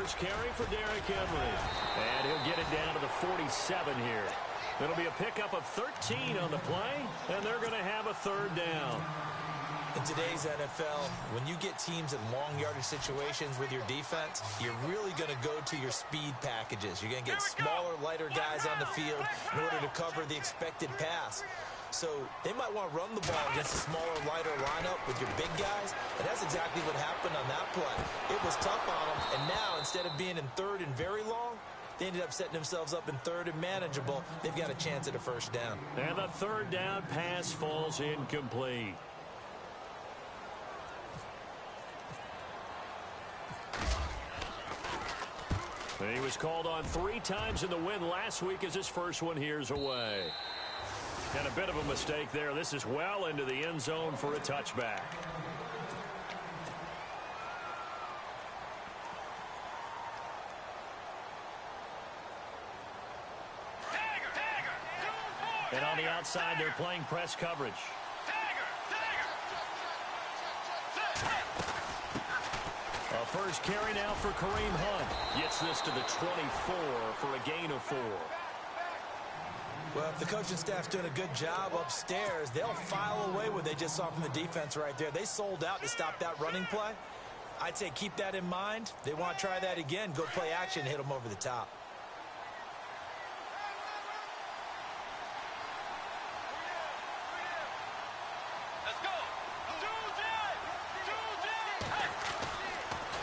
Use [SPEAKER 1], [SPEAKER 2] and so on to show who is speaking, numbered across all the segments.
[SPEAKER 1] First carry for Derrick Henry. And he'll get it down to the 47 here. It'll be a pickup of 13 on the play, and they're going to have a third down.
[SPEAKER 2] In today's NFL, when you get teams in long yardage situations with your defense, you're really going to go to your speed packages. You're going to get smaller, lighter guys on the field in order to cover the expected pass. So they might want to run the ball against a smaller, lighter lineup with your big guys, and that's exactly what happened on that play. It was tough on them, and now instead of being in third and very long, they ended up setting themselves up in third and manageable. They've got a chance at a first down.
[SPEAKER 1] And the third down pass falls incomplete. He was called on 3 times in the win last week as his first one here's away. And a bit of a mistake there. This is well into the end zone for a touchback. And on the outside, they're playing press coverage. A first carry now for Kareem Hunt. Gets this to the 24 for a gain of 4.
[SPEAKER 2] Well, if the coaching staff's doing a good job upstairs, they'll file away what they just saw from the defense right there. They sold out to stop that running play. I'd say keep that in mind. They want to try that again. Go play action, hit them over the top.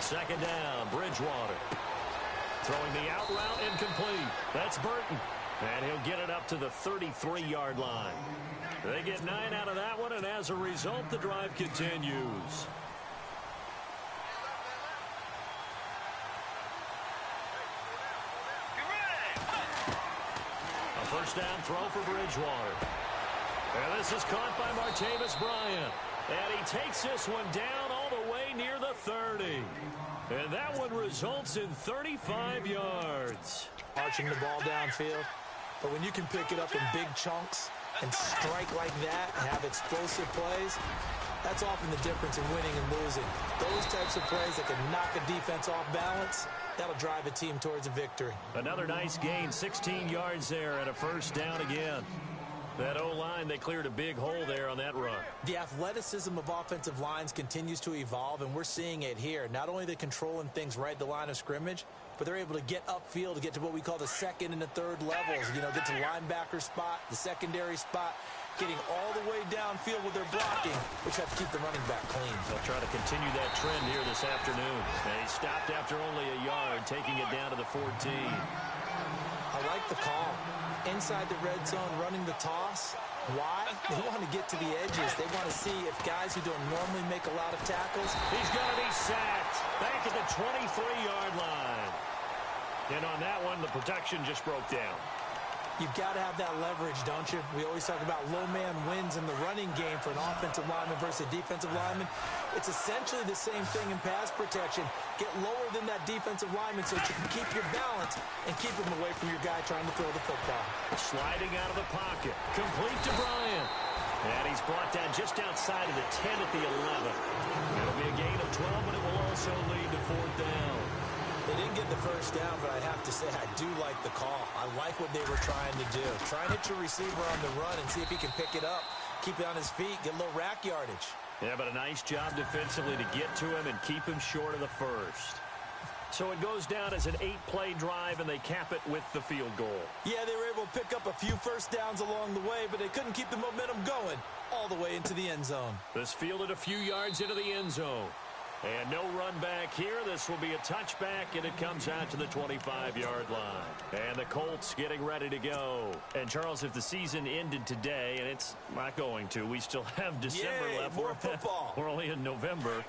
[SPEAKER 1] Second down, Bridgewater. Throwing the out route incomplete. That's Burton. And he'll get it up to the 33-yard line. They get 9 out of that one, and as a result, the drive continues. A first down throw for Bridgewater. And this is caught by Martavis Bryant. And he takes this one down all the way near the 30. And that one results in 35 yards.
[SPEAKER 2] Marching the ball downfield. But when you can pick it up in big chunks and strike like that and have explosive plays, that's often the difference in winning and losing. Those types of plays that can knock a defense off balance, that'll drive a team towards a victory.
[SPEAKER 1] Another nice gain, 16 yards there and a first down again. That O-line, they cleared a big hole there on that run.
[SPEAKER 2] The athleticism of offensive lines continues to evolve, and we're seeing it here. Not only are they controlling things right at the line of scrimmage, but they're able to get upfield to get to what we call the second and the third levels. You know, get to the linebacker spot, the secondary spot, getting all the way downfield with their blocking, which have to keep the running back clean.
[SPEAKER 1] They'll try to continue that trend here this afternoon. And he stopped after only a yard, taking it down to the 14.
[SPEAKER 2] I like the call. Inside the red zone, running the toss. Why? They want to get to the edges. They want to see if guys who don't normally make a lot of tackles.
[SPEAKER 1] He's going to be sacked back at the 23-yard line. And on that one, the protection just broke down.
[SPEAKER 2] You've got to have that leverage, don't you? We always talk about low man wins in the running game for an offensive lineman versus a defensive lineman. It's essentially the same thing in pass protection. Get lower than that defensive lineman so that you can keep your balance and keep him away from your guy trying to throw the football.
[SPEAKER 1] Sliding out of the pocket. Complete to Bryant. And he's brought down just outside of the 10 at the 11. It'll be a gain of 12, but it will also lead to 4th down.
[SPEAKER 2] They didn't get the first down, but I have to say I do like the call. I like what they were trying to do. Try and hit your receiver on the run and see if he can pick it up, keep it on his feet, get a little rack yardage.
[SPEAKER 1] Yeah, but a nice job defensively to get to him and keep him short of the first. So it goes down as an 8-play drive, and they cap it with the field goal. Yeah, they were able to pick up a few first downs along the way, but they couldn't keep the momentum going all the way into the end zone. This fielded a few yards into the end zone. And no run back here. This will be a touchback, and it comes out to the 25-yard line. And the Colts getting ready to go. And, Charles, if the season ended today, and it's not going to, we still have December left.
[SPEAKER 2] More football.
[SPEAKER 1] We're only in November.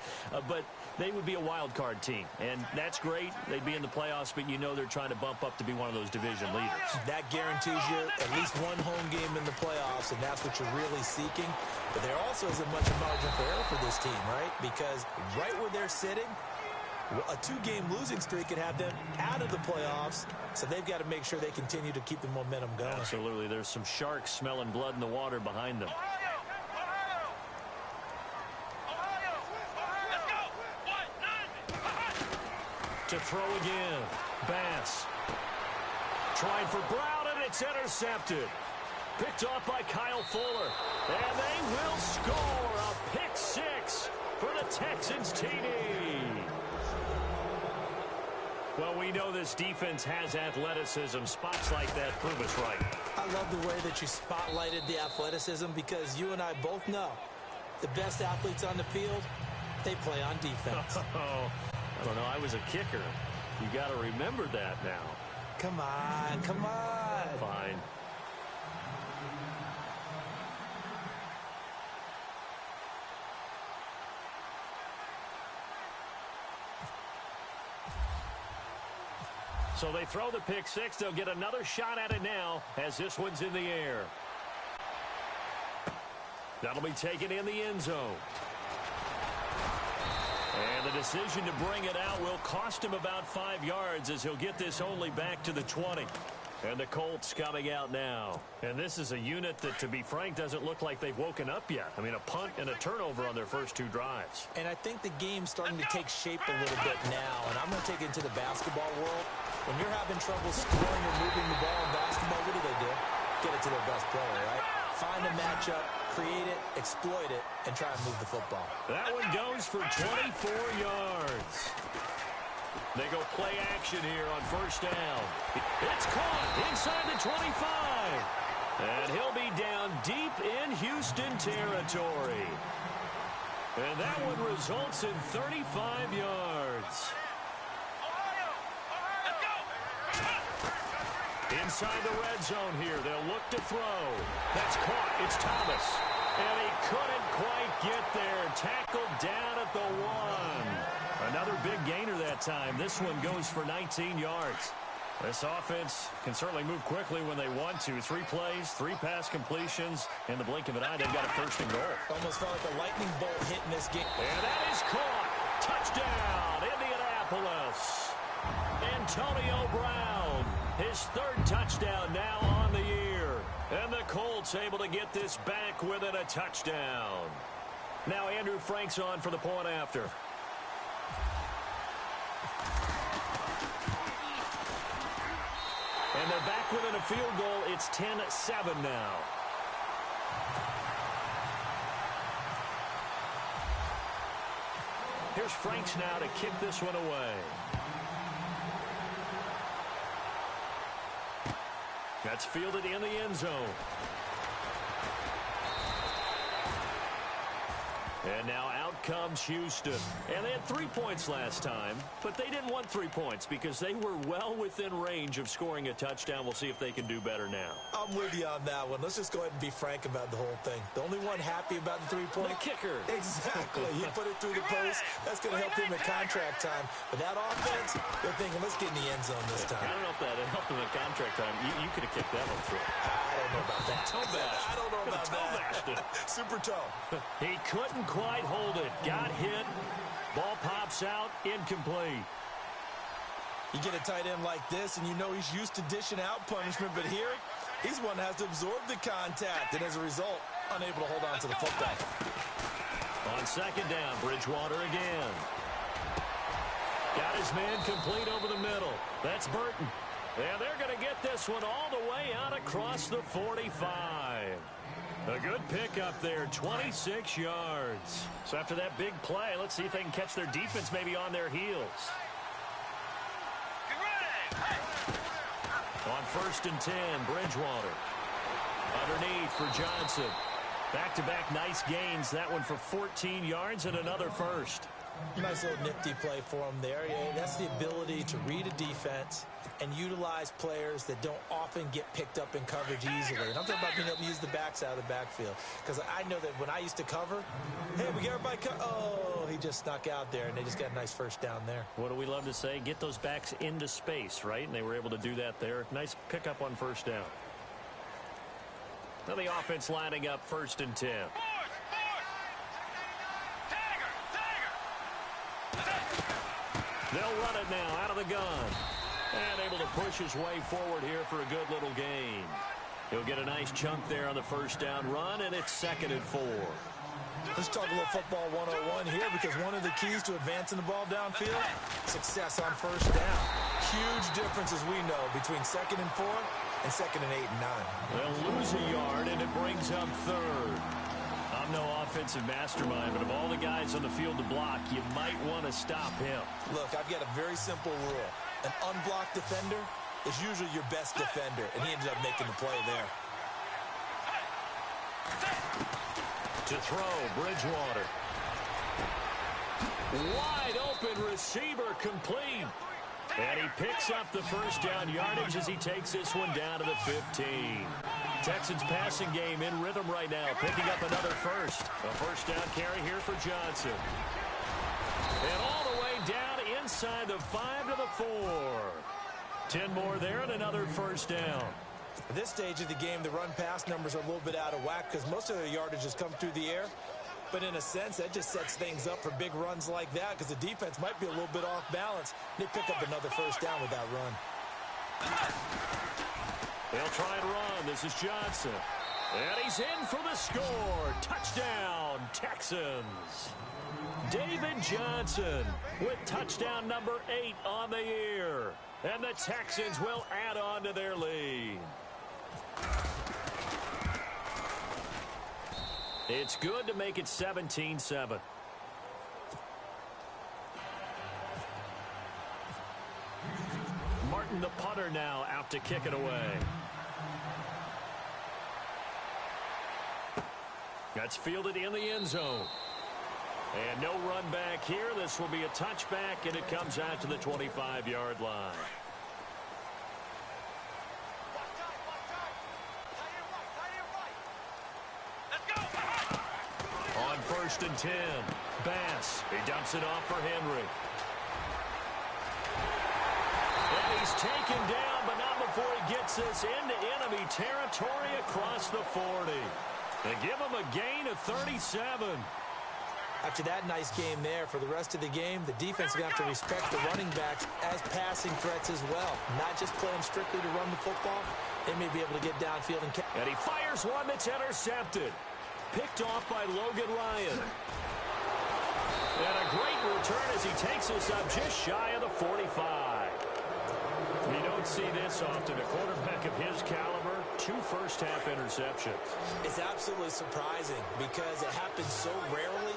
[SPEAKER 1] But they would be a wild card team, and that's great. They'd be in the playoffs, but you know they're trying to bump up to be one of those division leaders.
[SPEAKER 2] That guarantees you at least one home game in the playoffs, and that's what you're really seeking. But there also isn't much margin for error for this team, right? Because right where they're sitting, a 2-game losing streak could have them out of the playoffs, so they've got to make sure they continue to keep the momentum going.
[SPEAKER 1] Absolutely. There's some sharks smelling blood in the water behind them. To throw again. Bass. Trying for Brown, and it's intercepted. Picked off by Kyle Fuller. And they will score a pick six for the Texans TD. Well, we know this defense has athleticism. Spots like that prove us right.
[SPEAKER 2] I love the way that you spotlighted the athleticism because you and I both know the best athletes on the field, they play on defense.
[SPEAKER 1] Oh, I don't know. I was a kicker. You got to remember that now.
[SPEAKER 2] Come on, come on.
[SPEAKER 1] Fine. So they throw the pick six. They'll get another shot at it now as this one's in the air. That'll be taken in the end zone. And the decision to bring it out will cost him about 5 yards as he'll get this only back to the 20. And the Colts coming out now. And this is a unit that, to be frank, doesn't look like they've woken up yet. I mean, a punt and a turnover on their first 2 drives.
[SPEAKER 2] And I think the game's starting to take shape a little bit now. And I'm going to take it into the basketball world. When you're having trouble scoring or moving the ball in basketball, what do? Get it to their best player, right? Find a matchup, create it, exploit it, and try and move the football.
[SPEAKER 1] That one goes for 24 yards. They go play action here on first down. It's caught inside the 25. And he'll be down deep in Houston territory. And that one results in 35 yards. Inside the red zone here. They'll look to throw. That's caught. It's Thomas. And he couldn't quite get there. Tackled down at the 1. Another big gainer that time. This one goes for 19 yards. This offense can certainly move quickly when they want to. 3 plays, 3 pass completions. In the blink of an eye, they've got a first and goal.
[SPEAKER 2] Almost felt like a lightning bolt hit in this game.
[SPEAKER 1] And that is caught. Touchdown, Indianapolis. Antonio Brown, his 3rd touchdown now on the year. And the Colts able to get this back within a touchdown. Now Andrew Frank's on for the point after. And they're back within a field goal. It's 10-7 now. Here's Franks now to kick this one away. That's fielded in the end zone. And now out comes Houston. And they had 3 points last time, but they didn't want 3 points because they were well within range of scoring a touchdown. We'll see if they can do better now.
[SPEAKER 2] I'm with you on that one. Let's just go ahead and be frank about the whole thing. The only one happy about the 3-point?
[SPEAKER 1] The kicker.
[SPEAKER 2] Exactly. He put it through the post. That's going to help him at contract time. But that offense, they're thinking, let's get in the end zone this time.
[SPEAKER 1] I don't know if that helped him at contract time. You could have kicked that one through.
[SPEAKER 2] I don't know about that.
[SPEAKER 1] Toe bash.
[SPEAKER 2] I don't know about that. Super toe.
[SPEAKER 1] He couldn't quite hold it. Got hit. Ball pops out. Incomplete.
[SPEAKER 2] You get a tight end like this, and you know he's used to dishing out punishment, but here, he's one that has to absorb the contact, and as a result, unable to hold on to the football.
[SPEAKER 1] On second down, Bridgewater again. Got his man complete over the middle. That's Burton. And they're going to get this one all the way out across the 45. A good pickup there, 26 yards. So after that big play, let's see if they can catch their defense maybe on their heels. On first and 10, Bridgewater. Underneath for Johnson. Back-to-back nice gains. That one for 14 yards and another first.
[SPEAKER 2] Nice little nifty play for him there. Yeah, that's the ability to read a defense and utilize players that don't often get picked up in coverage easily. And I'm talking about being able to use the backs out of the backfield. Because I know that when I used to cover, hey, we got everybody oh, he just snuck out there, and they just got a nice first down there.
[SPEAKER 1] What do we love to say? Get those backs into space, right? And they were able to do that there. Nice pickup on first down. Now the offense lining up first and 10. They'll run it now out of the gun. And able to push his way forward here for a good little gain. He'll get a nice chunk there on the first down run, and it's 2nd and 4.
[SPEAKER 2] Let's talk a little football 101 here, because one of the keys to advancing the ball downfield, success on first down. Huge difference, as we know, between 2nd and 4 and 2nd and 8 and 9.
[SPEAKER 1] They'll lose a yard, and it brings up 3rd. I'm no offensive mastermind, but of all the guys on the field to block, you might want to stop him.
[SPEAKER 2] Look, I've got a very simple rule. An unblocked defender is usually your best defender, and he ended up making the play there.
[SPEAKER 1] To throw, Bridgewater. Wide open receiver, complete. And he picks up the first down yardage as he takes this one down to the 15. Texans passing game in rhythm right now, picking up another first. A first down carry here for Johnson. And all the way down inside the 5 to the 4. 10 more there and another first down.
[SPEAKER 2] At this stage of the game, the run-pass numbers are a little bit out of whack because most of their yardage has come through the air. But in a sense, that just sets things up for big runs like that because the defense might be a little bit off balance. They pick up another first down with that run.
[SPEAKER 1] They'll try and run. This is Johnson. And he's in for the score. Touchdown, Texans. David Johnson with touchdown number 8 on the year. And the Texans will add on to their lead. It's good to make it 17-7. Martin, the punter, now out to kick it away. That's fielded in the end zone. And no run back here. This will be a touchback, and it comes out to the 25-yard line. On 1st and 10, Bass. He dumps it off for Henry. And he's taken down, but not before he gets this into enemy territory across the 40. They give him a gain of 37.
[SPEAKER 2] After that nice game there, for the rest of the game, the defense is going to have to respect the running backs as passing threats as well. Not just play them strictly to run the football. They may be able to get downfield and catch.
[SPEAKER 1] And he fires one that's intercepted. Picked off by Logan Ryan. And a great return as he takes us up just shy of the 45. We don't see this often. A quarterback of his caliber, 2 first-half interceptions.
[SPEAKER 2] It's absolutely surprising because it happens so rarely.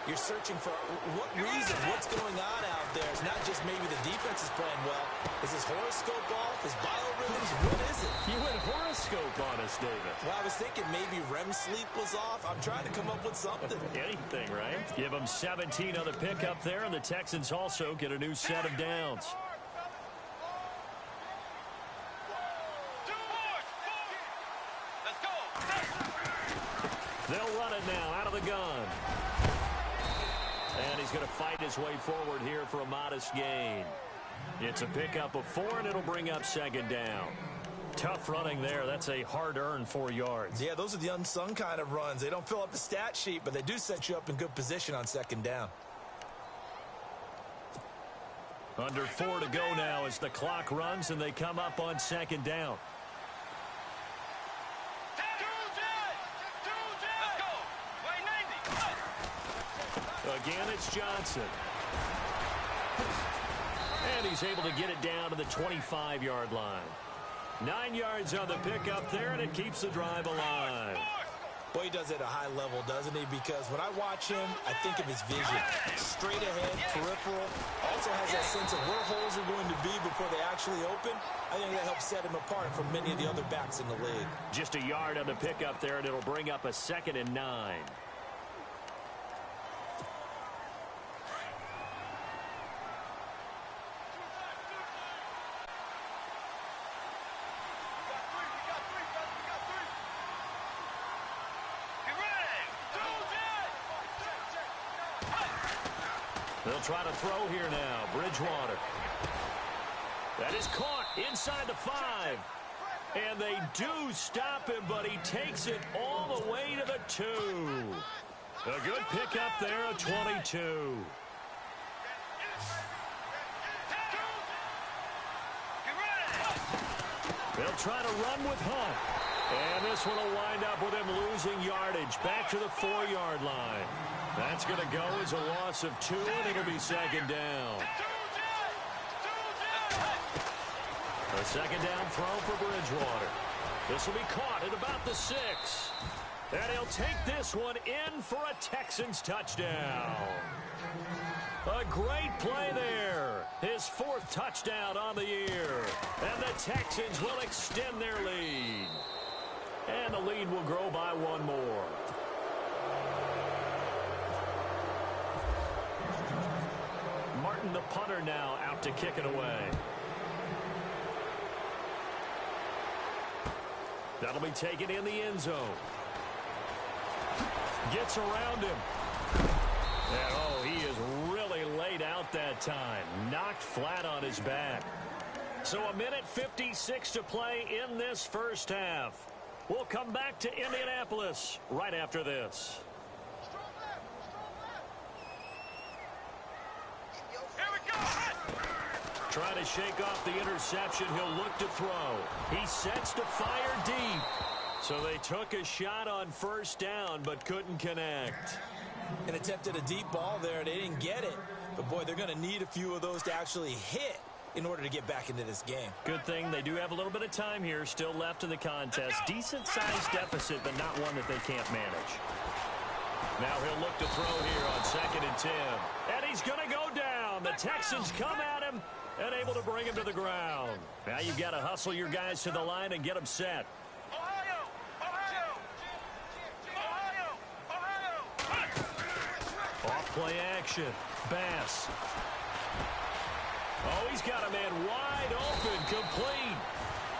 [SPEAKER 2] You're searching for what reason, what's going on out there. It's not just maybe the defense is playing well. Is his horoscope off? His biorhythms? What is it?
[SPEAKER 1] You went horoscope on us, David.
[SPEAKER 2] Well, I was thinking maybe REM sleep was off. I'm trying to come up with something.
[SPEAKER 1] Anything, right? Give them 17 on the pickup there, and the Texans also get a new set of downs. They'll run it now out of the gun. And he's going to fight his way forward here for a modest gain. It's a pickup of 4, and it'll bring up 2nd down. Tough running there. That's a hard-earned 4 yards.
[SPEAKER 2] Yeah, those are the unsung kind of runs. They don't fill up the stat sheet, but they do set you up in good position on 2nd down.
[SPEAKER 1] Under 4 to go now as the clock runs, and they come up on 2nd down. Again, it's Johnson. And he's able to get it down to the 25-yard line. 9 yards on the pickup there, and it keeps the drive alive.
[SPEAKER 2] Boy, he does it at a high level, doesn't he? Because when I watch him, I think of his vision. Straight ahead, peripheral. Also has that sense of where holes are going to be before they actually open. I think that helps set him apart from many of the other backs in the league.
[SPEAKER 1] Just a yard on the pickup there, and it'll bring up a 2nd and 9. They'll try to throw here now. Bridgewater. That is caught inside the 5. And they do stop him, but he takes it all the way to the 2. A good pickup there, a 22. They'll try to run with Hunt. And this one will wind up with him losing yardage back to the 4-yard line. That's going to go as a loss of 2, and it'll be second down. A second down throw for Bridgewater. This will be caught at about the 6. And he'll take this one in for a Texans touchdown. A great play there. His 4th touchdown on the year. And the Texans will extend their lead. And the lead will grow by 1 more. Martin, the punter, now out to kick it away. That'll be taken in the end zone. Gets around him. And, oh, he is really laid out that time. Knocked flat on his back. So 1:56 to play in this first half. We'll come back to Indianapolis right after this. Trying to shake off the interception. He'll look to throw. He sets to fire deep. So they took a shot on first down but couldn't connect.
[SPEAKER 2] And attempted a deep ball there. They didn't get it. But, boy, they're going to need a few of those to actually hit in order to get back into this game.
[SPEAKER 1] Good thing they do have a little bit of time here still left in the contest. Decent-sized deficit, but not one that they can't manage. Now he'll look to throw here on 2nd and 10. And he's going to go down. The Texans come at him and able to bring him to the ground. Now you've got to hustle your guys to the line and get them set. Off-play action. Bass. Oh, he's got a man wide open, complete.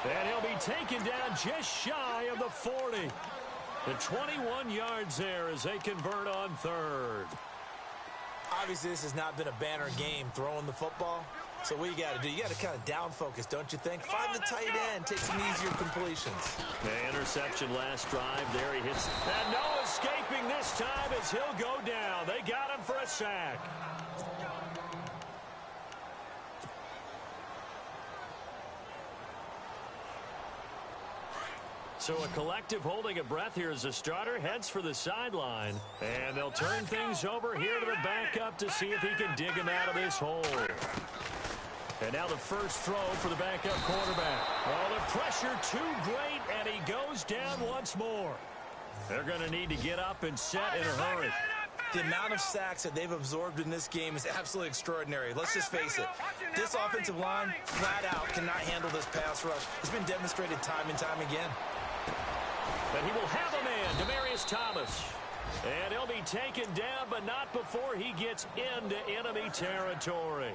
[SPEAKER 1] And he'll be taken down just shy of the 40. The 21 yards there as they convert on 3rd.
[SPEAKER 2] Obviously, this has not been a banner game throwing the football. So what you got to do, you got to kind of down focus, don't you think? Find the tight end, take some easier completions.
[SPEAKER 1] The interception last drive. There he hits. And no escaping this time as he'll go down. They got him for a sack. So a collective holding of breath here as the starter heads for the sideline. And they'll turn things over here to the backup to see if he can dig him out of this hole. And now the first throw for the backup quarterback. Oh, the pressure too great, and he goes down once more. They're going to need to get up and set in a hurry.
[SPEAKER 2] The amount of sacks that they've absorbed in this game is absolutely extraordinary. Let's just face it. This offensive line, flat out, cannot handle this pass rush. It's been demonstrated time and time again.
[SPEAKER 1] But he will have a man, Demaryius Thomas. And he'll be taken down, but not before he gets into enemy territory.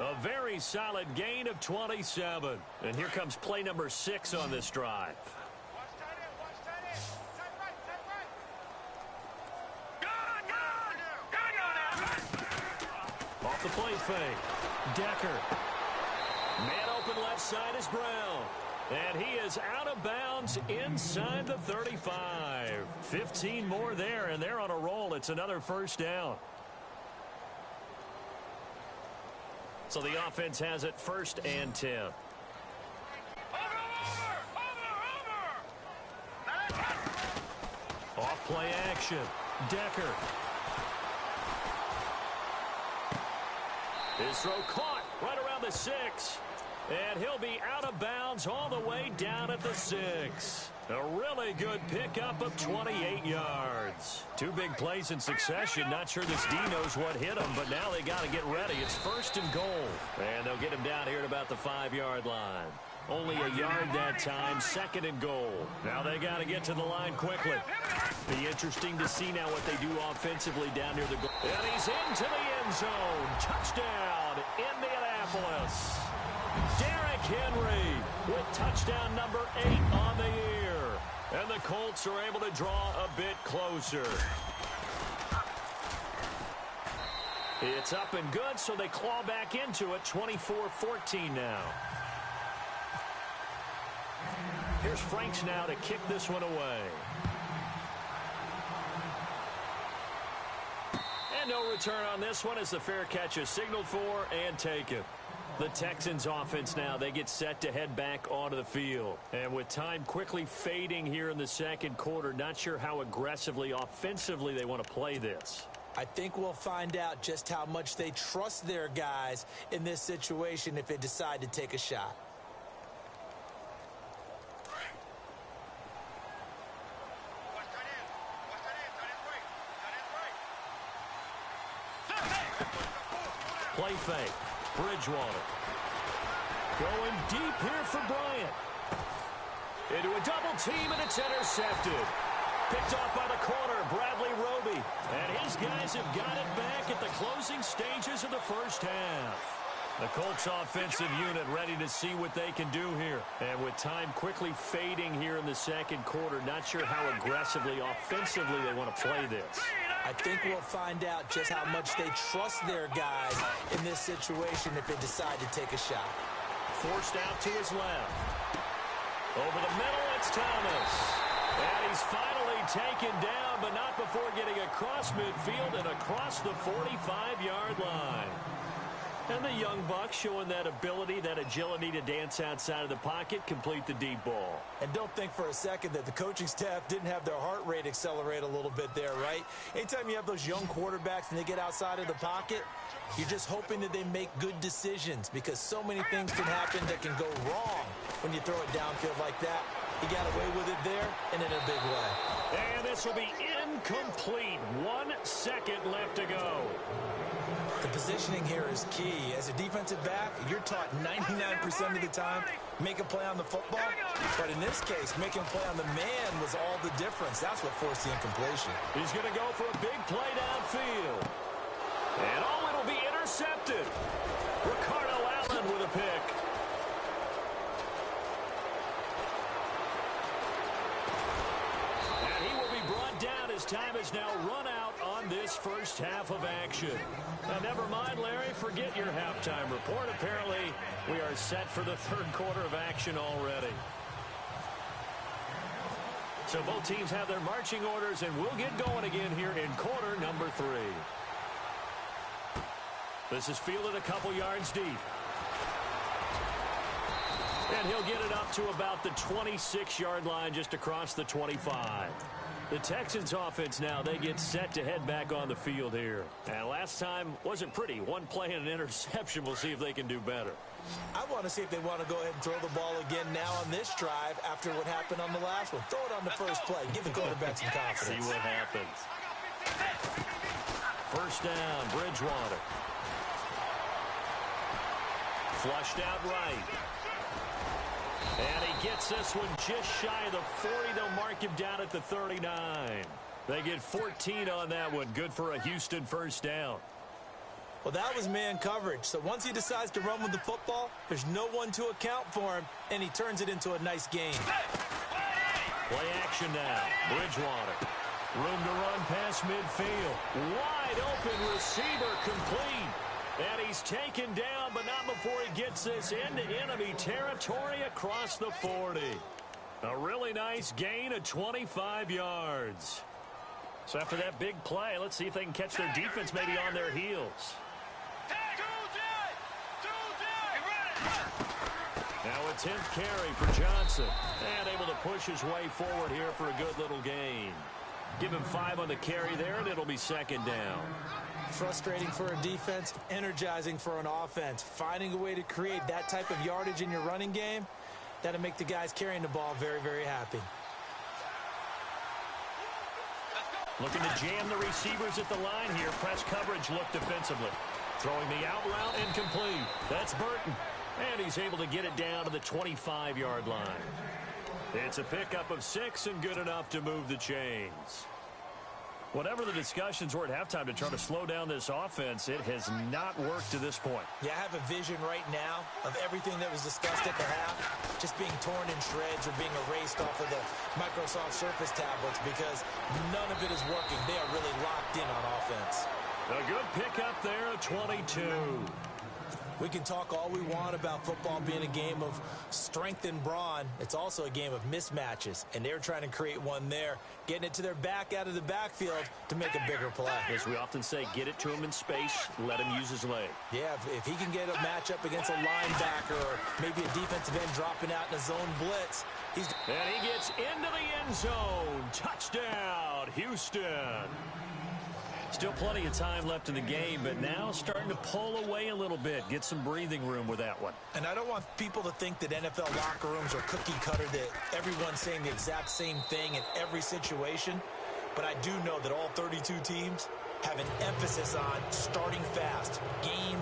[SPEAKER 1] A very solid gain of 27. And here comes play number 6 on this drive. Off the play fake. Decker. Man open left side is Brown. And he is out of bounds inside the 35. 15 more there, and they're on a roll. It's another first down. So the offense has it 1st and 10. Off play action. Decker. His throw caught right around the 6. And he'll be out of bounds all the way down at the 6. A really good pickup of 28 yards. 2 big plays in succession. Not sure this D knows what hit him, but now they got to get ready. It's 1st and goal. And they'll get him down here at about the 5-yard line. Only a yard that time, 2nd and goal. Now they got to get to the line quickly. Be interesting to see now what they do offensively down near the goal. And he's into the end zone. Touchdown, Indianapolis. Derrick Henry with touchdown number 8 on the year. And the Colts are able to draw a bit closer. It's up and good, so they claw back into it, 24-14 now. Here's Franks now to kick this one away. And no return on this one as the fair catch is signaled for and taken. The Texans offense now, they get set to head back onto the field. And with time quickly fading here in the second quarter, not sure how aggressively, offensively they want to play this.
[SPEAKER 2] I think we'll find out just how much they trust their guys in this situation if they decide to take a shot.
[SPEAKER 1] Play fake. Bridgewater. Going deep here for Bryant. Into a double team, and it's intercepted. Picked off by the corner, Bradley Roby. And his guys have got it back at the closing stages of the first half. The Colts offensive unit ready to see what they can do here. And with time quickly fading here in the second quarter, not sure how aggressively, offensively they want to play this.
[SPEAKER 2] I think we'll find out just how much they trust their guys in this situation if they decide to take a shot.
[SPEAKER 1] Forced out to his left. Over the middle, it's Thomas. And he's finally taken down, but not before getting across midfield and across the 45-yard line. And the young buck showing that ability, that agility to dance outside of the pocket, complete the deep ball.
[SPEAKER 2] And don't think for a second that the coaching staff didn't have their heart rate accelerate a little bit there, right? Anytime you have those young quarterbacks and they get outside of the pocket, you're just hoping that they make good decisions because so many things can happen that can go wrong when you throw it downfield like that. He got away with it there and in a big way.
[SPEAKER 1] And this will be incomplete. 1 second left to go.
[SPEAKER 2] The positioning here is key. As a defensive back, you're taught 99% of the time, make a play on the football. But in this case, making a play on the man was all the difference. That's what forced the incompletion.
[SPEAKER 1] He's going to go for a big play downfield. And it'll be intercepted. Ricardo Allen with a pick. And he will be brought down as time is now run out on this first half of action. Now, never mind, Larry, forget your halftime report. Apparently, we are set for the third quarter of action already. So both teams have their marching orders, and we'll get going again here in quarter number 3. This is fielded a couple yards deep. And he'll get it up to about the 26-yard line, just across the 25. The Texans offense now, they get set to head back on the field here. And last time wasn't pretty. One play and an interception. We'll see if they can do better.
[SPEAKER 2] I want to see if they want to go ahead and throw the ball again now on this drive after what happened on the last one. Throw it on the first play. Give the quarterback some confidence.
[SPEAKER 1] See what happens. First down, Bridgewater. Flushed out right. And he gets this one just shy of the 40. They'll mark him down at the 39. They get 14 on that one. Good for a Houston first down.
[SPEAKER 2] Well, that was man coverage. So once he decides to run with the football, there's no one to account for him, and he turns it into a nice gain.
[SPEAKER 1] Play action now. Bridgewater. Room to run past midfield. Wide open receiver complete. And he's taken down, but not before he gets this into enemy territory across the 40. A really nice gain of 25 yards. So after that big play, let's see if they can catch their defense maybe on their heels. Now a 10th carry for Johnson. And able to push his way forward here for a good little gain. Give him 5 on the carry there, and it'll be second down.
[SPEAKER 2] Frustrating for a defense, energizing for an offense. Finding a way to create that type of yardage in your running game, that'll make the guys carrying the ball very, very happy.
[SPEAKER 1] Looking to jam the receivers at the line here. Press coverage look defensively. Throwing the out route incomplete. That's Burton. And he's able to get it down to the 25-yard line. It's a pickup of 6 and good enough to move the chains. Whatever the discussions were at halftime to try to slow down this offense, it has not worked to this point.
[SPEAKER 2] Yeah, I have a vision right now of everything that was discussed at the half just being torn in shreds or being erased off of the Microsoft Surface tablets because none of it is working. They are really locked in on offense.
[SPEAKER 1] A good pickup there at 22.
[SPEAKER 2] We can talk all we want about football being a game of strength and brawn. It's also a game of mismatches, and they're trying to create one there, getting it to their back out of the backfield to make a bigger play.
[SPEAKER 1] As we often say, get it to him in space, let him use his leg.
[SPEAKER 2] Yeah, if he can get a matchup against a linebacker or maybe a defensive end dropping out in a zone blitz,
[SPEAKER 1] and he gets into the end zone. Touchdown, Houston. Still plenty of time left in the game, but now starting to pull away a little bit. Get some breathing room with that one.
[SPEAKER 2] And I don't want people to think that NFL locker rooms are cookie cutter, that everyone's saying the exact same thing in every situation. But I do know that all 32 teams have an emphasis on starting fast. Game,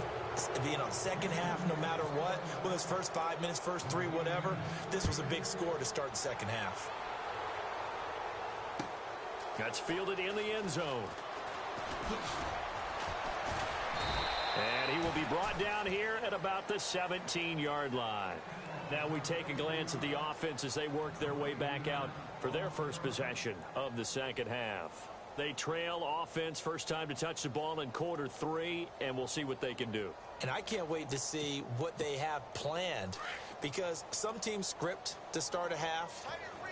[SPEAKER 2] second half, no matter what. Whether it's first 5 minutes, first 3, whatever. This was a big score to start the second half.
[SPEAKER 1] That's fielded in the end zone. And he will be brought down here at about the 17-yard line. Now we take a glance at the offense as they work their way back out for their first possession of the second half. They trail offense, first time to touch the ball in quarter 3, and we'll see what they can do.
[SPEAKER 2] And I can't wait to see what they have planned, because some teams script to start a half.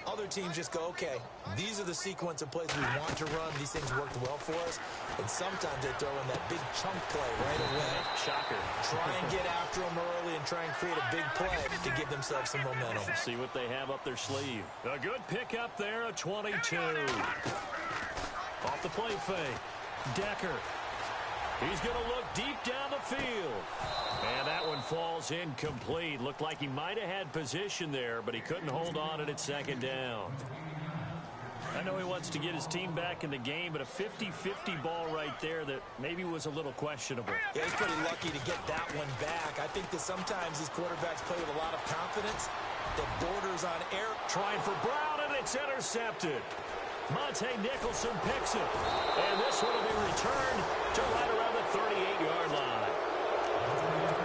[SPEAKER 2] Other teams just go, okay, these are the sequence of plays we want to run. These things worked well for us. And sometimes they throw in that big chunk play right away.
[SPEAKER 1] Shocker.
[SPEAKER 2] Try and get after them early and try and create a big play to give themselves some momentum.
[SPEAKER 1] See what they have up their sleeve. A good pickup there, a 22. Off the play fake. Decker. He's going to look deep down the field. And that one falls incomplete. Looked like he might have had position there, but he couldn't hold on at second down. I know he wants to get his team back in the game, but a 50-50 ball right there that maybe was a little questionable.
[SPEAKER 2] Yeah, he's pretty lucky to get that one back. I think that sometimes these quarterbacks play with a lot of confidence that borders on error.
[SPEAKER 1] Trying for Brown, and it's intercepted. Monte Nicholson picks it. And this one will be returned to right around the 38-yard line.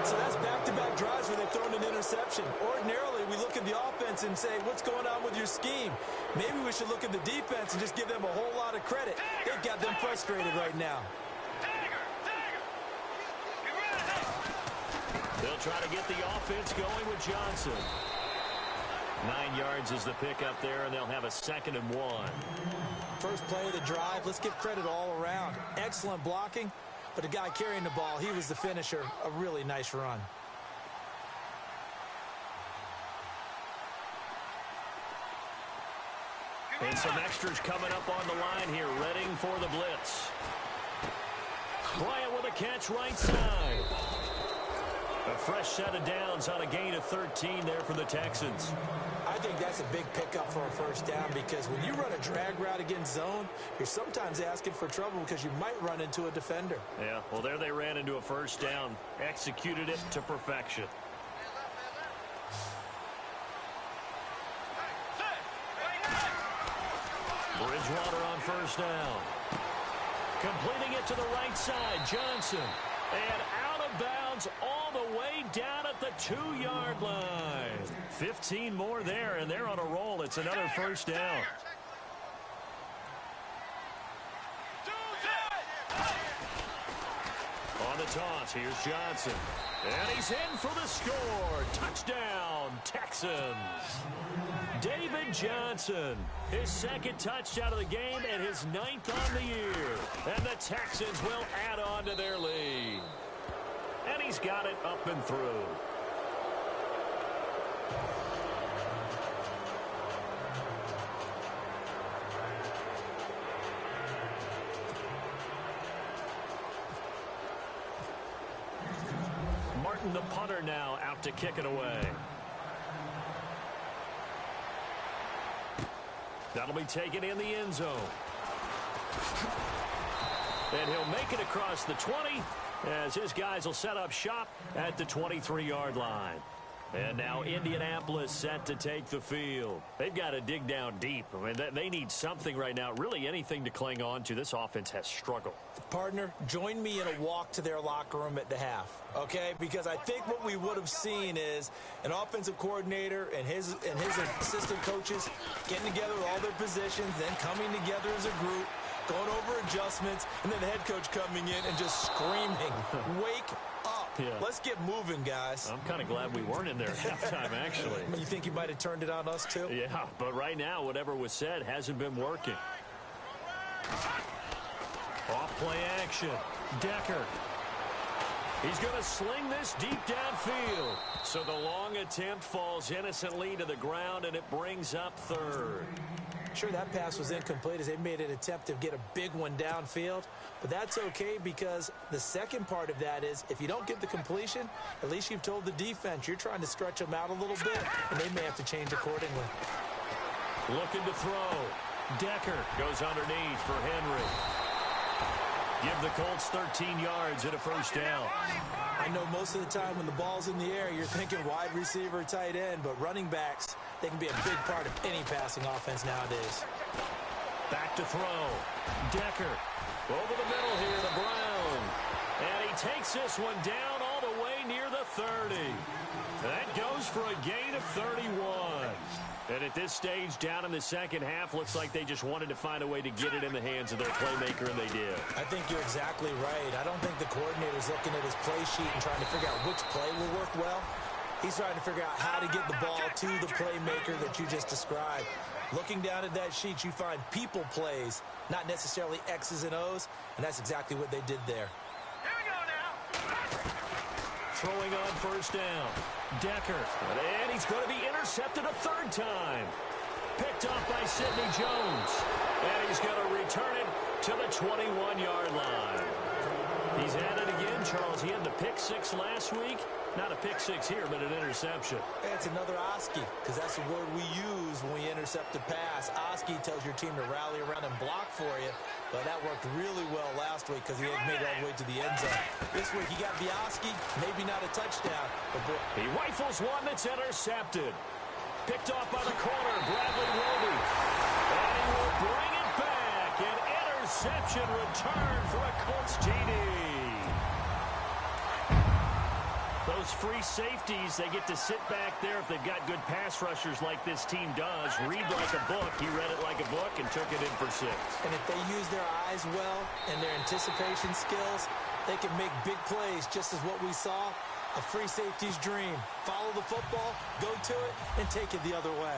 [SPEAKER 2] So that's back-to-back drives where they've thrown an interception. Ordinarily, we look at the offense and say, what's going on with your scheme? Maybe we should look at the defense and just give them a whole lot of credit. They've got them frustrated right now.
[SPEAKER 1] They'll try to get the offense going with Johnson. 9 yards is the pickup there, and they'll have a 2nd and 1.
[SPEAKER 2] First play of the drive, let's give credit all around. Excellent blocking, but the guy carrying the ball, he was the finisher. A really nice run.
[SPEAKER 1] And some extras coming up on the line here, readying for the blitz. Bryant with a catch right side. A fresh set of downs on a gain of 13 there for the Texans.
[SPEAKER 2] I think that's a big pickup for a first down, because when you run a drag route against zone, you're sometimes asking for trouble because you might run into a defender.
[SPEAKER 1] Yeah, well, there they ran into a first down, executed it to perfection. Bridgewater on first down. Completing it to the right side, Johnson. And out of bounds all the way down at the 2-yard line. 15 more there, and they're on a roll. It's another first down. On the toss, here's Johnson. And he's in for the score. Touchdown, Texans. David Johnson, his 2nd touchdown of the game and his 9th on the year. And the Texans will add on to their lead. And he's got it up and through. Martin, the punter, now out to kick it away. That'll be taken in the end zone. And he'll make it across the 20 as his guys will set up shop at the 23-yard line. And now Indianapolis set to take the field. They've got to dig down deep. I mean, they need something right now, really anything to cling on to. This offense has struggled.
[SPEAKER 2] Partner, join me in a walk to their locker room at the half, okay? Because I think what we would have seen is an offensive coordinator and his assistant coaches getting together with all their positions, then coming together as a group, going over adjustments, and then the head coach coming in and just screaming, wake up.
[SPEAKER 1] Yeah.
[SPEAKER 2] Let's get moving, guys.
[SPEAKER 1] I'm kind of glad we weren't in there at halftime, actually.
[SPEAKER 2] You think you might have turned it on us, too?
[SPEAKER 1] Yeah, but right now, whatever was said hasn't been working. Off-play action. Decker. He's going to sling this deep downfield. So the long attempt falls innocently to the ground, and it brings up third.
[SPEAKER 2] Sure, that pass was incomplete as they made an attempt to get a big one downfield. But that's okay because the second part of that is if you don't get the completion, at least you've told the defense you're trying to stretch them out a little bit, and they may have to change accordingly.
[SPEAKER 1] Looking to throw. Decker goes underneath for Henry. Give the Colts 13 yards and a first down.
[SPEAKER 2] I know most of the time when the ball's in the air, you're thinking wide receiver, tight end, but running backs, they can be a big part of any passing offense nowadays.
[SPEAKER 1] Back to throw. Decker over the middle here to Brown. And he takes this one down all the way near the 30. That goes for a gain of 31. And at this stage, down in the second half, looks like they just wanted to find a way to get it in the hands of their playmaker, and they did.
[SPEAKER 2] I think you're exactly right. I don't think the coordinator's looking at his play sheet and trying to figure out which play will work well. He's trying to figure out how to get the ball to the playmaker that you just described. Looking down at that sheet, you find people plays, not necessarily X's and O's, and that's exactly what they did there.
[SPEAKER 3] Here we go now.
[SPEAKER 1] Throwing on first down. Decker. And he's going to be intercepted a third time. Picked off by Sidney Jones. And he's going to return it to the 21-yard line. He's had it again, Charles. He had the pick six last week. Not a pick six here, but an interception.
[SPEAKER 2] It's another Oski, because that's the word we use when we intercept a pass. Oski tells your team to rally around and block for you, but that worked really well last week because he had made it all the way to the end zone. This week he got the Oski, maybe not a touchdown, but boy.
[SPEAKER 1] He rifles one that's intercepted. Picked off by the corner, Bradley Roby. And he will bring it back. An interception return for a Colts TD. Those free safeties, they get to sit back there if they've got good pass rushers like this team does. Read like a book. He read it like a book and took it in for 6.
[SPEAKER 2] And if they use their eyes well and their anticipation skills, they can make big plays, just as what we saw. A free safety's dream. Follow the football, go to it, and take it the other way.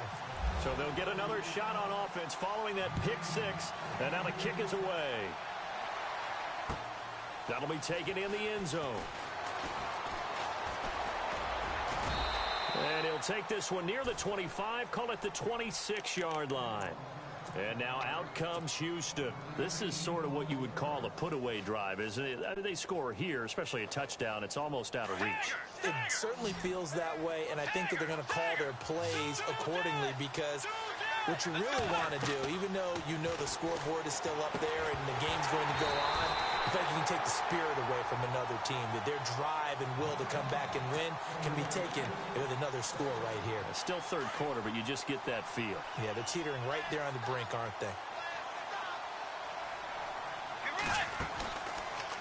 [SPEAKER 1] So they'll get another shot on offense following that pick 6. And now the kick is away. That'll be taken in the end zone. And he'll take this one near the 25, call it the 26-yard line. And now out comes Houston. This is sort of what you would call a put-away drive, isn't it? I mean, they score here, especially a touchdown. It's almost out of reach.
[SPEAKER 2] It certainly feels that way, and I think that they're going to call their plays accordingly because what you really want to do, even though you know the scoreboard is still up there and the game's going to go on, in fact, you can take the spirit away from another team, that their drive and will to come back and win can be taken with another score right here.
[SPEAKER 1] It's still third quarter, but you just get that feel.
[SPEAKER 2] Yeah, they're teetering right there on the brink, aren't they?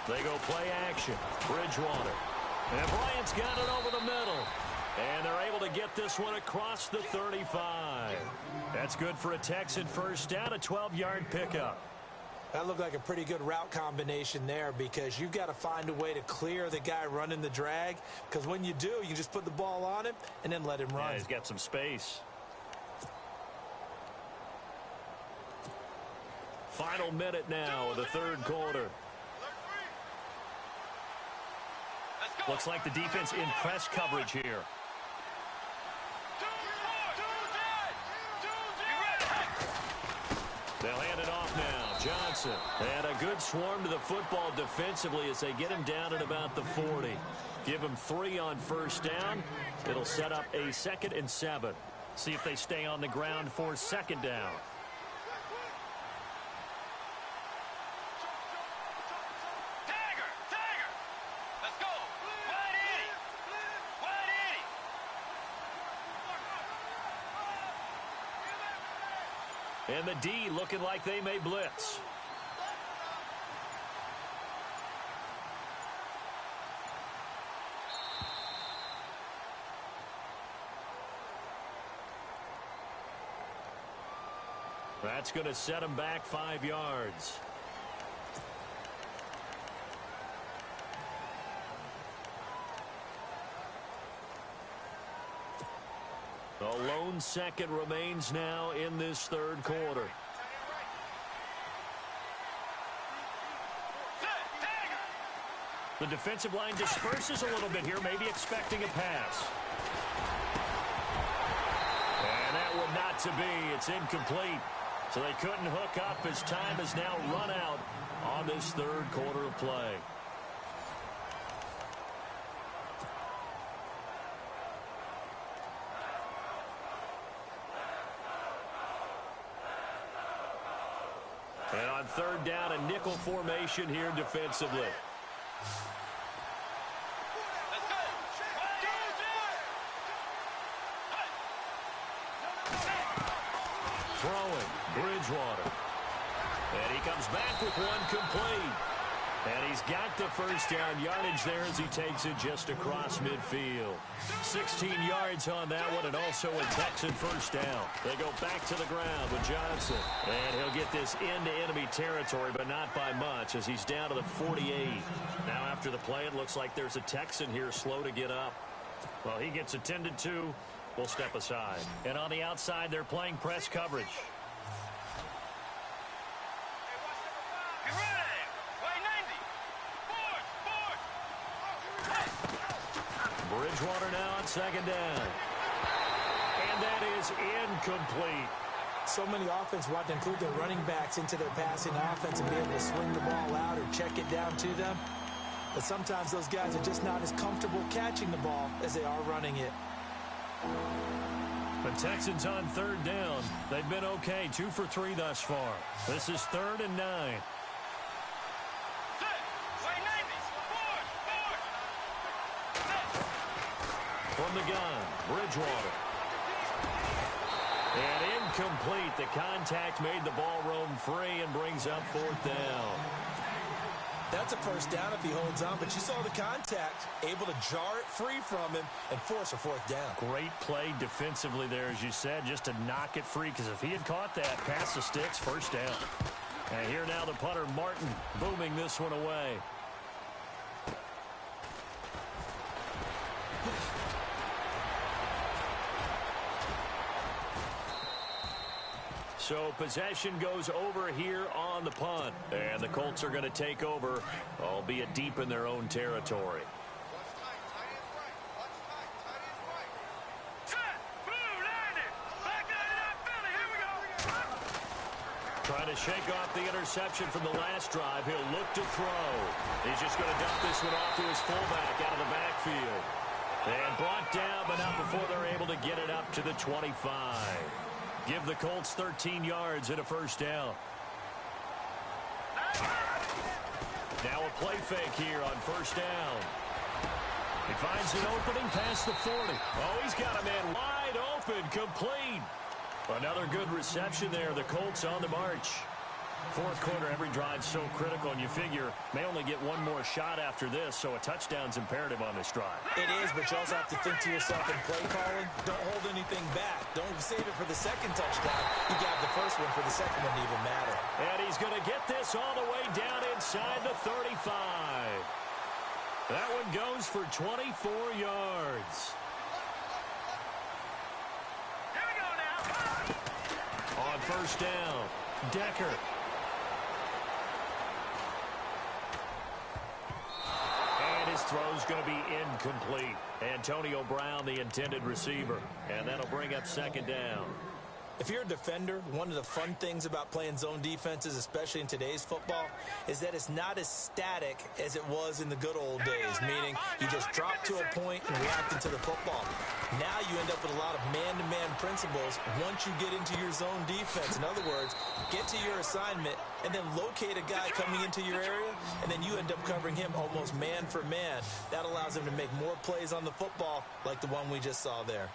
[SPEAKER 1] They go play action. Bridgewater. And Bryant's got it over the middle. And they're able to get this one across the 35. That's good for a Texan first down, a 12-yard pickup.
[SPEAKER 2] That looked like a pretty good route combination there because you've got to find a way to clear the guy running the drag because when you do, you just put the ball on him and then let him run.
[SPEAKER 1] Yeah, he's got some space. Final minute now of the third quarter. Looks like the defense in press coverage here. They'll hand it off now. Johnson. And a good swarm to the football defensively as they get him down at about the 40. Give him 3 on first down. It'll set up a 2nd and 7. See if they stay on the ground for 2nd down. And the D looking like they may blitz. That's going to set him back 5 yards. A lone second remains now in this third quarter. The defensive line disperses a little bit here, maybe expecting a pass. And that one not to be. It's incomplete. So they couldn't hook up as time has now run out on this third quarter of play. And on third down, a nickel formation here defensively. Throwing, Bridgewater. And he comes back with one complete. And he's got the first down yardage there as he takes it just across midfield. 16 yards on that one, and also a Texan first down. They go back to the ground with Johnson. And he'll get this into enemy territory, but not by much, as he's down to the 48. Now after the play, it looks like there's a Texan here slow to get up. Well, he gets attended to. We'll step aside. And on the outside, they're playing press coverage. Bridgewater now on second down. And that is incomplete.
[SPEAKER 2] So many offenses want to include their running backs into their passing offense and be able to swing the ball out or check it down to them. But sometimes those guys are just not as comfortable catching the ball as they are running it.
[SPEAKER 1] The Texans on third down. They've been okay, 2 for 3 thus far. This is 3rd and 9. From the gun, Bridgewater. And incomplete. The contact made the ball roam free and brings up 4th down.
[SPEAKER 2] That's a first down if he holds on, but you saw the contact, able to jar it free from him and force a 4th down.
[SPEAKER 1] Great play defensively there, as you said, just to knock it free, because if he had caught that, pass the sticks, first down. And here now the punter, Martin, booming this one away. So possession goes over here on the punt. And the Colts are going to take over, albeit deep in their own territory. Trying to shake off the interception from the last drive. He'll look to throw. He's just going to dump this one off to his fullback out of the backfield. And brought down, but not before they're able to get it up to the 25. Give the Colts 13 yards and a first down. Now a play fake here on first down. He finds an opening past the 40. Oh, he's got a man wide open, complete. Another good reception there. The Colts on the march. 4th quarter, every drive's so critical, and you figure may only get one more shot after this, so a touchdown's imperative on this drive.
[SPEAKER 2] It is, but you also have to think to yourself in play calling, don't hold anything back. Don't save it for the second touchdown. You got the first one for the second one to even matter.
[SPEAKER 1] And he's going to get this all the way down inside the 35. That one goes for 24 yards.
[SPEAKER 3] Here we go now.
[SPEAKER 1] On first down, Decker. His throw's going to be incomplete. Antonio Brown, the intended receiver. And that'll bring up second down.
[SPEAKER 2] If you're a defender, one of the fun things about playing zone defenses, especially in today's football, is that it's not as static as it was in the good old days, meaning you just drop to a point and react into the football. Now you end up with a lot of man-to-man principles once you get into your zone defense. In other words, get to your assignment and then locate a guy coming into your area, and then you end up covering him almost man for man. That allows him to make more plays on the football like the one we just saw there.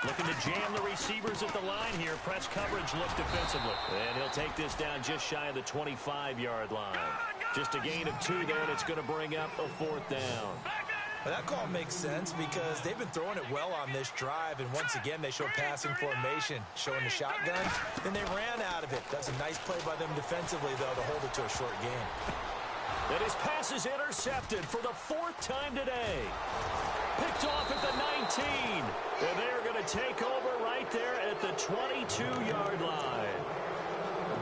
[SPEAKER 1] Looking to jam the receivers at the line here. Press coverage look defensively. And he'll take this down just shy of the 25-yard line. Just a gain of 2 there, and it's going to bring up a 4th down.
[SPEAKER 2] Well, that call makes sense because they've been throwing it well on this drive, and once again they show passing formation, showing the shotgun. Then they ran out of it. That's a nice play by them defensively, though, to hold it to a short game.
[SPEAKER 1] And his pass is intercepted for the 4th time today. Picked off at the 19. And they're going to take over right there at the 22-yard line.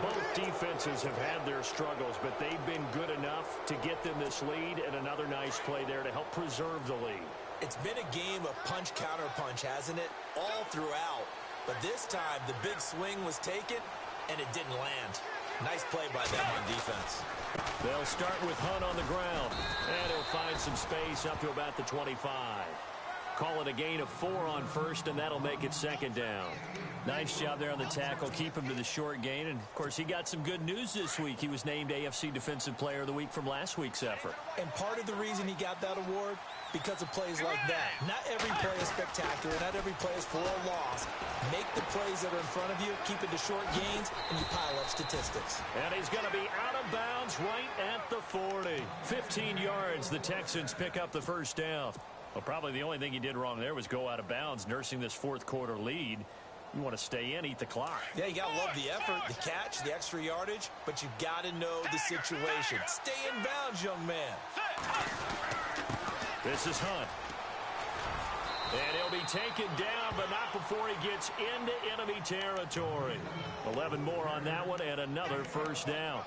[SPEAKER 1] Both defenses have had their struggles, but they've been good enough to get them this lead, and another nice play there to help preserve the lead.
[SPEAKER 2] It's been a game of punch-counter-punch, hasn't it? All throughout. But this time, the big swing was taken, and it didn't land. Nice play by them on defense.
[SPEAKER 1] They'll start with Hunt on the ground, and he'll find some space up to about the 25. Call it a gain of 4 on first, and that'll make it 2nd down. Nice job there on the tackle. Keep him to the short gain. And, of course, he got some good news this week. He was named AFC Defensive Player of the Week from last week's effort.
[SPEAKER 2] And part of the reason he got that award, because of plays like that. Not every play is spectacular. Not every play is for a loss. Make the plays that are in front of you, keep it to short gains, and you pile up statistics.
[SPEAKER 1] And he's going to be out of bounds right at the 40. 15 yards, the Texans pick up the 1st down. Well, probably the only thing he did wrong there was go out of bounds, nursing this 4th quarter lead. You want to stay in, eat the clock.
[SPEAKER 2] Yeah, you got to love the effort, the catch, the extra yardage, but you got to know the situation. Stay in bounds, young man.
[SPEAKER 1] This is Hunt. And he'll be taken down, but not before he gets into enemy territory. 11 more on that one, and another 1st down.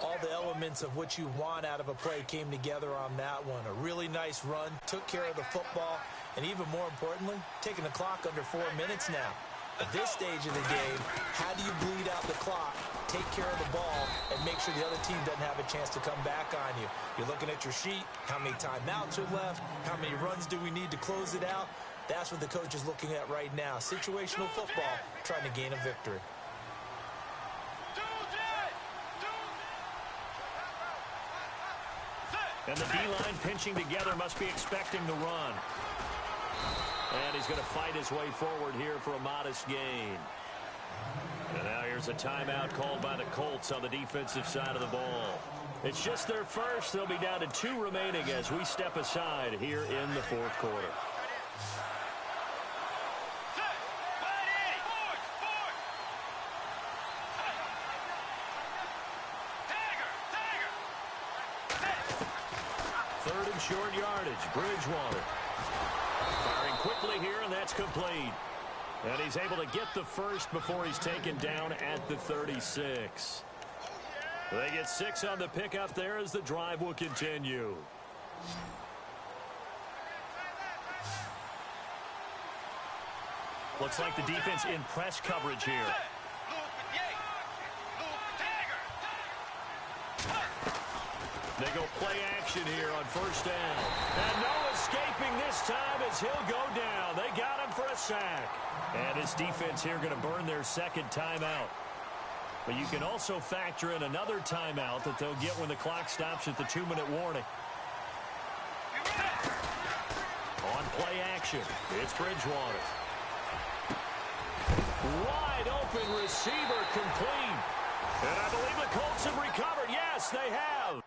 [SPEAKER 2] All the elements of what you want out of a play came together on that one. A really nice run, took care of the football, and even more importantly, taking the clock under 4 minutes now. At this stage of the game, how do you bleed out the clock, take care of the ball, and make sure the other team doesn't have a chance to come back on you? You're looking at your sheet, how many timeouts are left, how many runs do we need to close it out? That's what the coach is looking at right now. Situational football, trying to gain a victory.
[SPEAKER 1] And the D-line pinching together, must be expecting the run. And he's going to fight his way forward here for a modest gain. And now here's a timeout called by the Colts on the defensive side of the ball. It's just their first. They'll be down to 2 remaining as we step aside here in the 4th quarter. Short yardage, Bridgewater. Firing quickly here, and that's complete. And he's able to get the 1st before he's taken down at the 36. They get 6 on the pickup there as the drive will continue. Looks like the defense in press coverage here. They go play action here on 1st down. And no escaping this time as he'll go down. They got him for a sack. And his defense here going to burn their 2nd timeout. But you can also factor in another timeout that they'll get when the clock stops at the 2-minute warning. On play action, it's Bridgewater. Wide open receiver complete. And I believe the Colts have recovered. Yes, they have.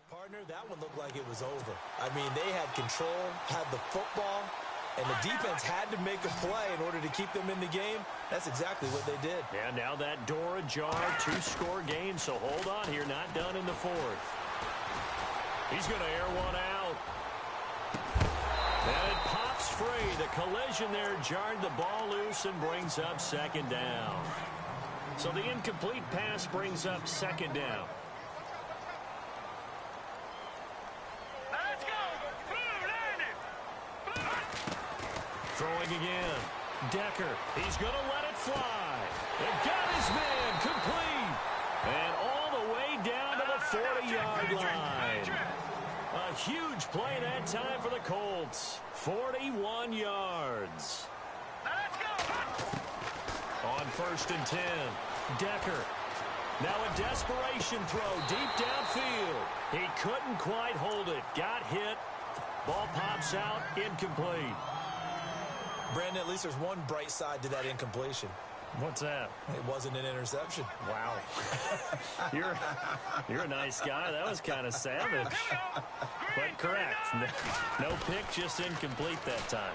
[SPEAKER 2] Partner, that one looked like it was over. I mean, they had control, had the football, and the defense had to make a play in order to keep them in the game. That's exactly what they did.
[SPEAKER 1] And now that door ajar, 2-score game, so hold on here, not done in the 4th. He's going to air one out. And it pops free. The collision there jarred the ball loose and brings up 2nd down. So the incomplete pass brings up 2nd down. Throwing again. Decker, he's going to let it fly. And got his man complete. And all the way down to the 40-yard line. A huge play that time for the Colts. 41 yards. On 1st and 10. Decker. Now a desperation throw deep downfield. He couldn't quite hold it. Got hit. Ball pops out. Incomplete.
[SPEAKER 2] Brandon, at least there's one bright side to that incompletion.
[SPEAKER 1] What's that?
[SPEAKER 2] It wasn't an interception.
[SPEAKER 1] Wow. You're a nice guy. That was kind of savage. But correct. No pick, just incomplete that time.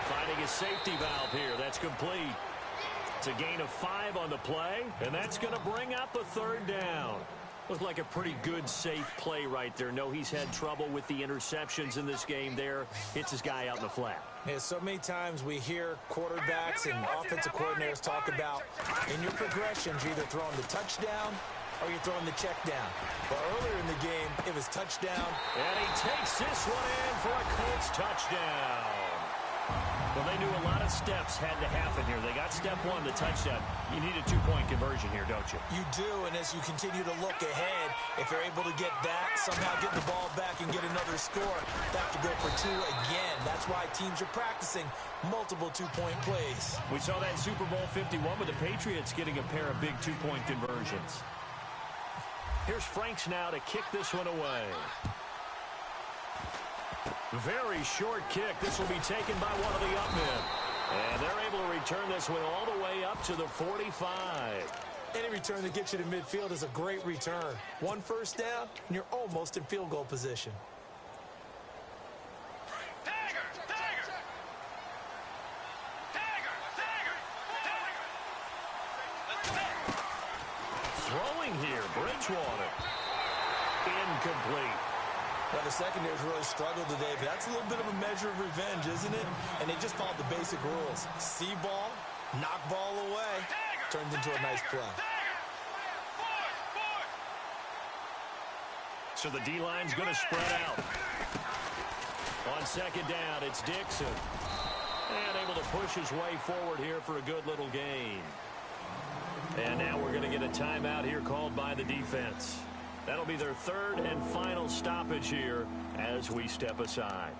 [SPEAKER 1] Finding a safety valve here. That's complete. It's a gain of 5 on the play, and that's going to bring up a third down. Looked like a pretty good, safe play right there. No, he's had trouble with the interceptions in this game there. Hits his guy out in the flat.
[SPEAKER 2] Yeah, so many times we hear quarterbacks and offensive coordinators talk about in your progressions, you're either throwing the touchdown or you're throwing the check down. But earlier in the game, it was touchdown.
[SPEAKER 1] And he takes this one in for a Colts touchdown. Well, they knew a lot of steps had to happen here. They got step 1, the touchdown. You need a 2-point conversion here, don't you?
[SPEAKER 2] You do, and as you continue to look ahead, if you're able to get that, somehow get the ball back and get another score, they have to go for 2 again. That's why teams are practicing multiple 2-point plays.
[SPEAKER 1] We saw that Super Bowl 51 with the Patriots getting a pair of big 2-point conversions. Here's Franks now to kick this one away. Very short kick. This will be taken by one of the up men. And they're able to return this one all the way up to the 45.
[SPEAKER 2] Any return that gets you to midfield is a great return. 1 first down, and you're almost in field goal position.
[SPEAKER 1] Throwing here, Bridgewater. Incomplete.
[SPEAKER 2] Well, the secondary's really struggled today, but that's a little bit of a measure of revenge, isn't it? And they just followed the basic rules. See ball, knock ball away, turns into a nice play.
[SPEAKER 1] So the D-line's going to spread out. On second down, it's Dixon. And able to push his way forward here for a good little gain. And now we're going to get a timeout here called by the defense. That'll be their 3rd and final stoppage here as we step aside.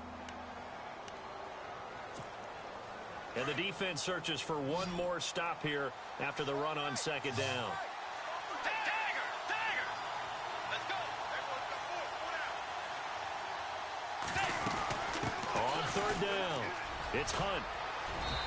[SPEAKER 1] And the defense searches for one more stop here after the run on second down. On third down, it's Hunt.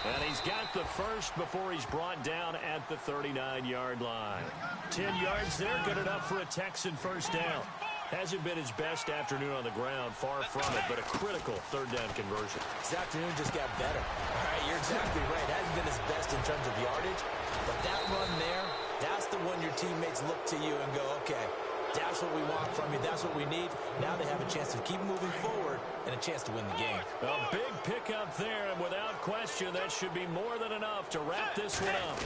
[SPEAKER 1] And he's got the first before he's brought down at the 39-yard line. 10 yards there, good enough for a Texan first down. Hasn't been his best afternoon on the ground, far from it, but a critical third down conversion.
[SPEAKER 2] This afternoon just got better. All right, you're exactly right. Hasn't been his best in terms of yardage, but that run there, that's the one your teammates look to you and go, okay, that's what we want from you. That's what we need. Now they have a chance to keep moving forward and a chance to win the game.
[SPEAKER 1] A big pickup there, and without question, that should be more than enough to wrap this one up.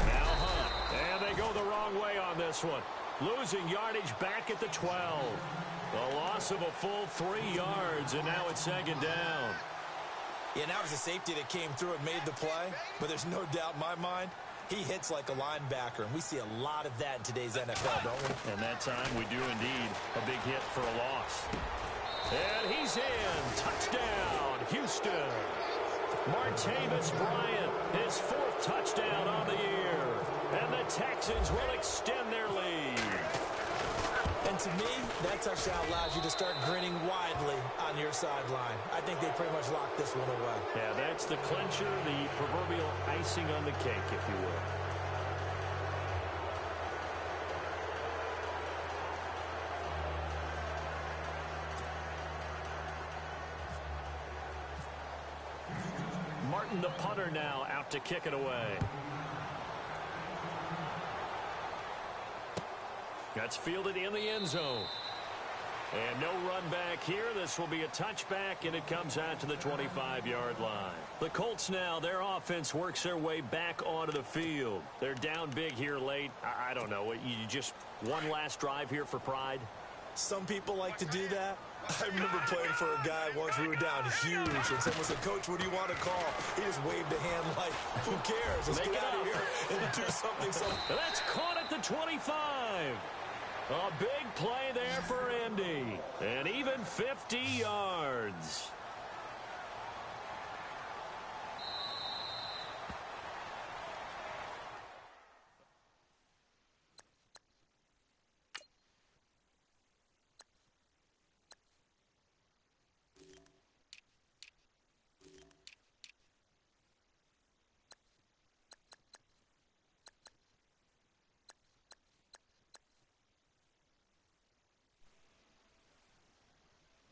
[SPEAKER 1] Now Hunt, and they go the wrong way on this one. Losing yardage back at the 12. A loss of a full 3 yards, and now it's second down.
[SPEAKER 2] Yeah, now it's a safety that came through and made the play, but there's no doubt in my mind, he hits like a linebacker, and we see a lot of that in today's NFL, don't we?
[SPEAKER 1] And that time we do indeed a big hit for a loss. And he's in. Touchdown, Houston. Martavis Bryant, his 4th touchdown on the year. And the Texans will extend their lead.
[SPEAKER 2] And to me, that touchdown allows you to start grinning widely on your sideline. I think they pretty much locked this one away.
[SPEAKER 1] Yeah, that's the clincher, the proverbial icing on the cake, if you will. Martin, the punter, now out to kick it away. That's fielded in the end zone. And no run back here. This will be a touchback, and it comes out to the 25-yard line. The Colts now, their offense works their way back onto the field. They're down big here late. I don't know. You just one last drive here for pride?
[SPEAKER 2] Some people like to do that. I remember playing for a guy once we were down huge, and someone said, "Coach, what do you want to call?" He just waved a hand like, who cares? Let's get out of here and do something.
[SPEAKER 1] That's caught at the 25. A big play there for Indy. And even 50 yards.